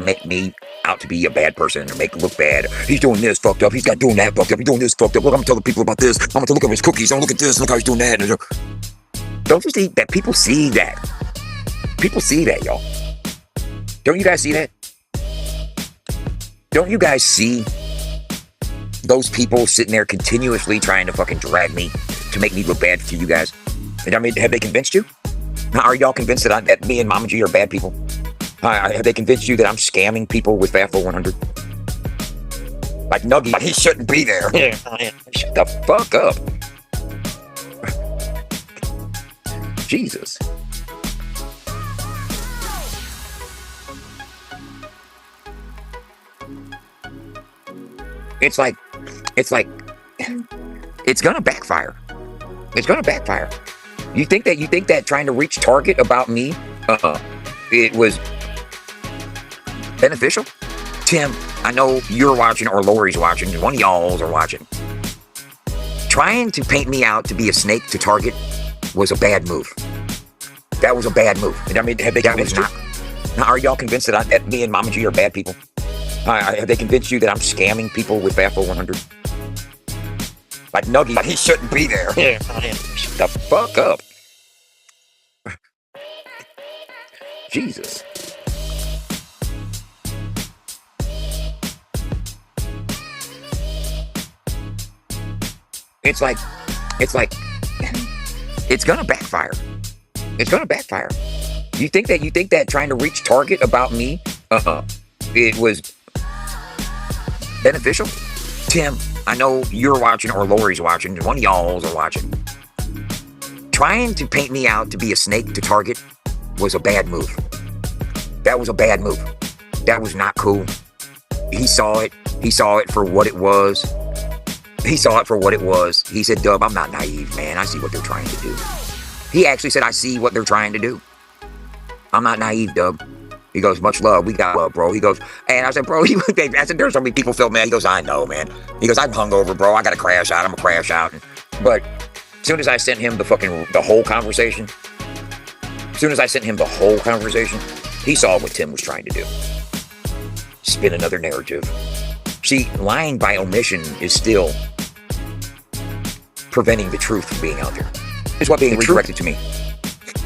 make me out to be a bad person or make it look bad. He's doing this fucked up. He's got doing that fucked up. He's doing this fucked up. Look, I'm telling people about this. I'm gonna look at his cookies. I'm gonna look at this. Look how he's doing that. Don't you see that? People see that. People see that, y'all. Don't you guys see that? Don't you guys see those people sitting there continuously trying to fucking drag me to make me look bad to you guys? And I mean, have they convinced you? Are y'all convinced that me and Mama G are bad people? Have they convinced you that I'm scamming people with FAFO 100? Like Nuggy, he shouldn't be there. Shut the fuck up. Jesus. It's like, it's gonna backfire. It's gonna backfire. You think that trying to reach target about me, it was beneficial? Tim, I know you're watching or Lori's watching, one of y'all's are watching. Trying to paint me out to be a snake to target was a bad move. That was a bad move. I mean, have they convinced you? Now, are y'all convinced that me and Mama G are bad people? Have they convinced you that I'm scamming people with FAFO 100? Like Nuggy, he shouldn't be there. Shut the fuck up. Jesus. It's like, it's gonna backfire. It's gonna backfire. You think that trying to reach target about me, it was beneficial? Tim, I know you're watching or Lori's watching, one of y'all's are watching. Trying to paint me out to be a snake to target was a bad move. That was a bad move. That was not cool. He saw it. He saw it for what it was. He saw it for what it was. He said, Dub, I'm not naive, man. I see what they're trying to do. He actually said, I see what they're trying to do. I'm not naive, Dub. He goes, much love. We got love, bro. He goes, and I said, bro, I said, there's so many people feel mad. He goes, I know, man. He goes, I'm hungover, bro. I got to crash out. I'm going to crash out. But as soon as I sent him the whole conversation, he saw what Tim was trying to do. Spin another narrative. See, lying by omission is still preventing the truth from being out there. It's what being redirected to me.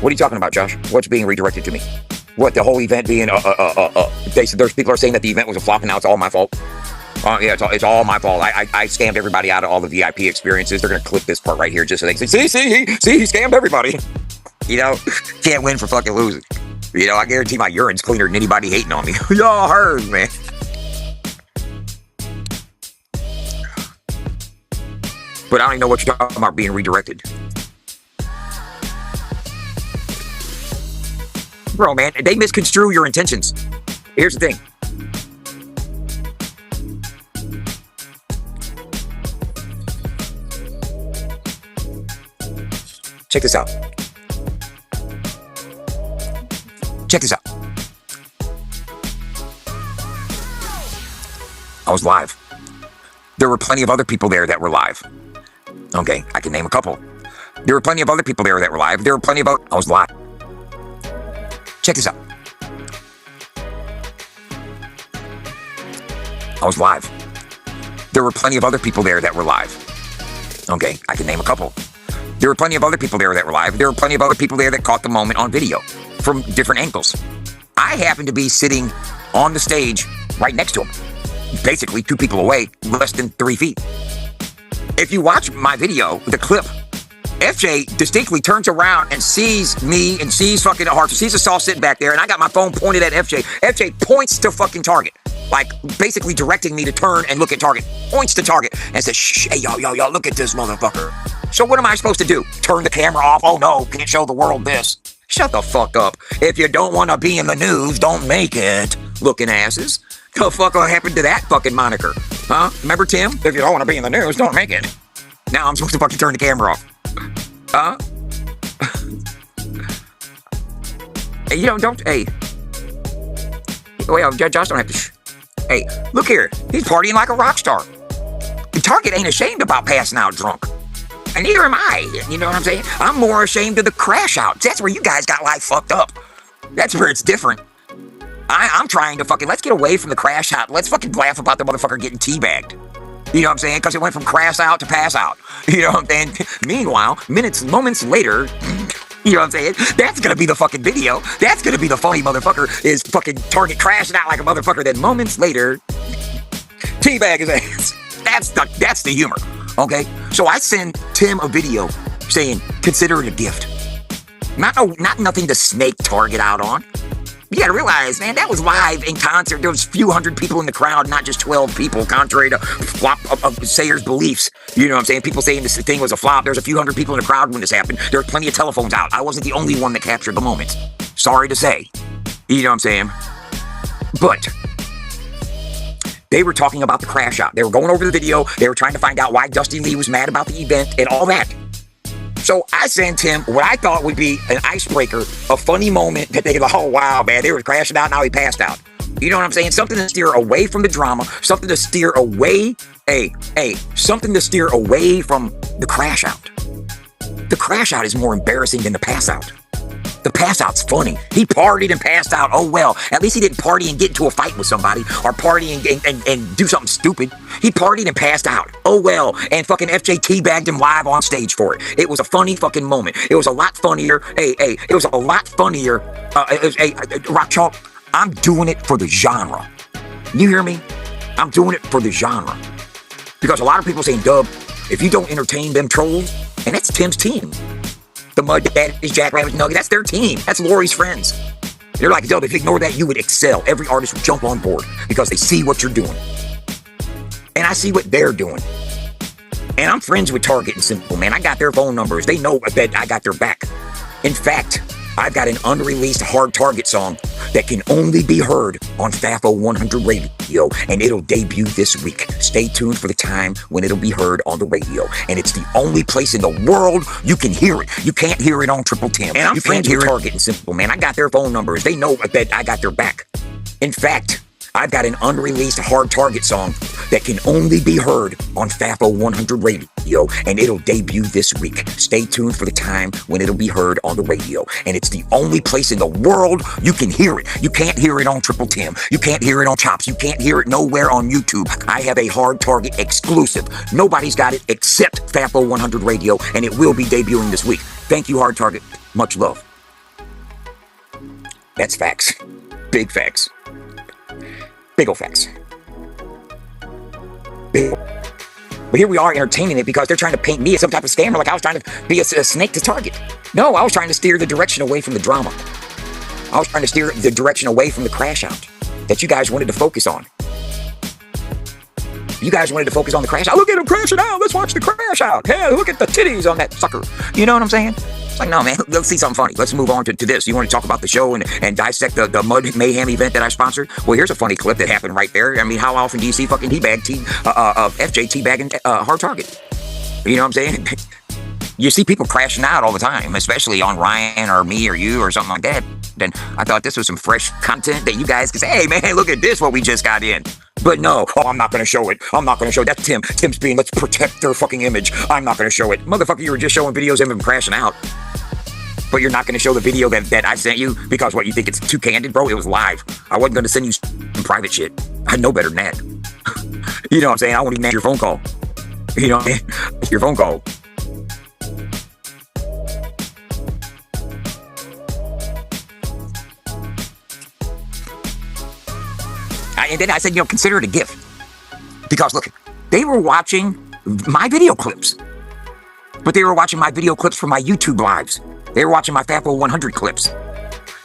What are you talking about, Josh? What's being redirected to me? What, the whole event being, there's people are saying that the event was a flop and now it's all my fault. Yeah, it's all my fault. I scammed everybody out of all the VIP experiences. They're going to clip this part right here just so they can say, see, he scammed everybody. You know, can't win for fucking losing. You know, I guarantee my urine's cleaner than anybody hating on me. Y'all heard, man. But I don't even know what you're talking about being redirected. Bro, man, they misconstrue your intentions. Here's the thing. Check this out. Check this out. I was live. There were plenty of other people there that were live. Okay, I can name a couple. There were plenty of other people there that were live. There were plenty of I was live. Check this out. I was live. There were plenty of other people there that were live. Okay, I can name a couple. There were plenty of other people there that were live. There were plenty of other people there that caught the moment on video from different angles. I happened to be sitting on the stage right next to him. Basically 2 people away, less than 3 feet. If you watch my video, the clip, FJ distinctly turns around and sees me and sees fucking Archer, sees us all sitting back there, and I got my phone pointed at FJ. FJ points to fucking Target, like basically directing me to turn and look at Target. Points to Target and says, shh, hey, y'all, look at this motherfucker. So what am I supposed to do? Turn the camera off? Oh no, can't show the world this. Shut the fuck up. If you don't want to be in the news, don't make it, looking asses. The fuck what happened to that fucking moniker? Huh? Remember, Tim? If you don't want to be in the news, don't make it. Now I'm supposed to fucking turn the camera off. Huh? Hey, hey. Well, Josh don't have to Hey, look here. He's partying like a rock star. Target ain't ashamed about passing out drunk. And neither am I. You know what I'm saying? I'm more ashamed of the crash outs. That's where you guys got life fucked up. That's where it's different. I'm trying to fucking, let's get away from the crash out. Let's fucking laugh about the motherfucker getting teabagged. You know what I'm saying? Because it went from crash out to pass out. You know what I'm saying? Meanwhile, moments later, you know what I'm saying? That's going to be the fucking video. That's going to be the funny motherfucker is fucking Target crashing out like a motherfucker. Then moments later, teabag his ass. That's the humor. Okay? So I send Tim a video saying, consider it a gift. Not nothing to snake Target out on. You gotta realize, man, that was live in concert. There was a few hundred people in the crowd, not just 12 people, contrary to flop of Sayer's beliefs. You know what I'm saying? People saying this thing was a flop. There's a few hundred people in the crowd when this happened. There were plenty of telephones out. I wasn't the only one that captured the moment. Sorry to say. You know what I'm saying? But they were talking about the crash out. They were going over the video. They were trying to find out why Dusty Lee was mad about the event and all that. So I sent him what I thought would be an icebreaker, a funny moment that they go, oh, wow, man, they were crashing out, now he passed out. You know what I'm saying? Something to steer away from the drama, something to steer away, something to steer away from the crash out. The crash out is more embarrassing than the pass out. The pass out's funny. He partied and passed out. Oh, well, at least he didn't party and get into a fight with somebody or party and do something stupid. He partied and passed out. Oh, well, and fucking FJT bagged him live on stage for it. It was a funny fucking moment. It was a lot funnier. It was a lot funnier. Rock Chalk, I'm doing it for the genre. You hear me? I'm doing it for the genre. Because a lot of people saying, Dub, if you don't entertain them trolls, and that's Tim's team. The Mud Daddies, Jackrabbits, Nugget, that's their team. That's Lori's friends. They're like, Dub, if you ignore that, you would excel. Every artist would jump on board because they see what you're doing. And I see what they're doing. And I'm friends with Target and Simple, man. I got their phone numbers. They know that I got their back. In fact, I've got an unreleased Hard Target song that can only be heard on FAFO 100 Radio, and it'll debut this week. Stay tuned for the time when it'll be heard on the radio. And it's the only place in the world you can hear it. You can't hear it on Triple Tim. And I'm friends with Target and Simple, man. I got their phone numbers. They know that I got their back. In fact, I've got an unreleased Hard Target song that can only be heard on FAFO 100 Radio, and it'll debut this week. Stay tuned for the time when it'll be heard on the radio. And it's the only place in the world you can hear it. You can't hear it on Triple Tim. You can't hear it on Chops. You can't hear it nowhere on YouTube. I have a Hard Target exclusive. Nobody's got it except FAFO 100 Radio, and it will be debuting this week. Thank you, Hard Target. Much love. That's facts. Big facts. Big ol' facts. Big. But here we are entertaining it because they're trying to paint me as some type of scammer, like I was trying to be a snake to Target. No, I was trying to steer the direction away from the drama. I was trying to steer the direction away from the crash out that you guys wanted to focus on. You guys wanted to focus on the crash out. Look at him crashing out. Let's watch the crash out. Hey, look at the titties on that sucker. You know what I'm saying? It's like, no, man, let's see something funny. Let's move on to this. You want to talk about the show and dissect the Mud Mayhem event that I sponsored? Well, here's a funny clip that happened right there. I mean, how often do you see fucking FJ teabagging Hard Target? You know what I'm saying? You see people crashing out all the time, especially on Ryan or me or you or something like that. Then I thought this was some fresh content that you guys could say, hey, man, look at this, what we just got in. But no, I'm not going to show it. I'm not going to show it. That's Tim. Tim's being, let's protect their fucking image. I'm not going to show it. Motherfucker, you were just showing videos of him crashing out. But you're not going to show the video that I sent you because what, you think it's too candid, bro? It was live. I wasn't going to send you some private shit. I know better than that. You know what I'm saying? I won't even answer your phone call. You know what I mean? Your phone call. And then I said, consider it a gift. Because, look, they were watching my video clips. But they were watching my video clips from my YouTube lives. They were watching my FAFO 100 clips.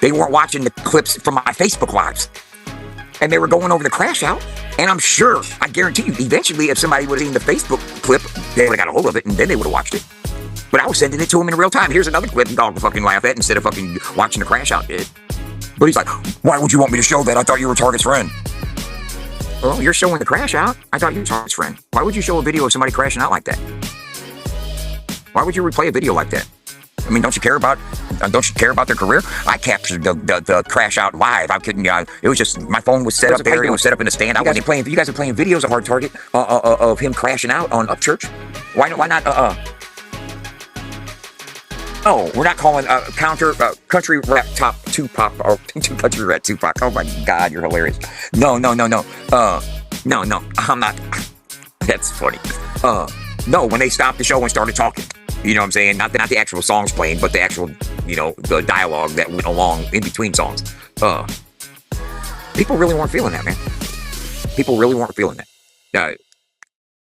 They weren't watching the clips from my Facebook lives. And they were going over the crash out. And I'm sure, I guarantee you, eventually, if somebody would have seen the Facebook clip, they would have got a hold of it, and then they would have watched it. But I was sending it to them in real time. Here's another clip y'all can fucking laugh at instead of fucking watching the crash out. But he's like, why would you want me to show that? I thought you were Target's friend. Well, you're showing the crash out. I thought you were Target's friend. Why would you show a video of somebody crashing out like that? Why would you replay a video like that? I mean, don't you care about their career? I captured the crash out live. I couldn't. It was just my phone was set up there. It was set up in a stand. You guys are playing videos of Hard Target of him crashing out on Upchurch. Why not? No, we're not calling counter country rap top Tupac or two country rap Tupac. Oh my God, you're hilarious. No, no, no, no. No, I'm not. That's funny. No, when they stopped the show and started talking, you know what I'm saying? Not the actual songs playing, but the actual, the dialogue that went along in between songs. People really weren't feeling that, man. People really weren't feeling that.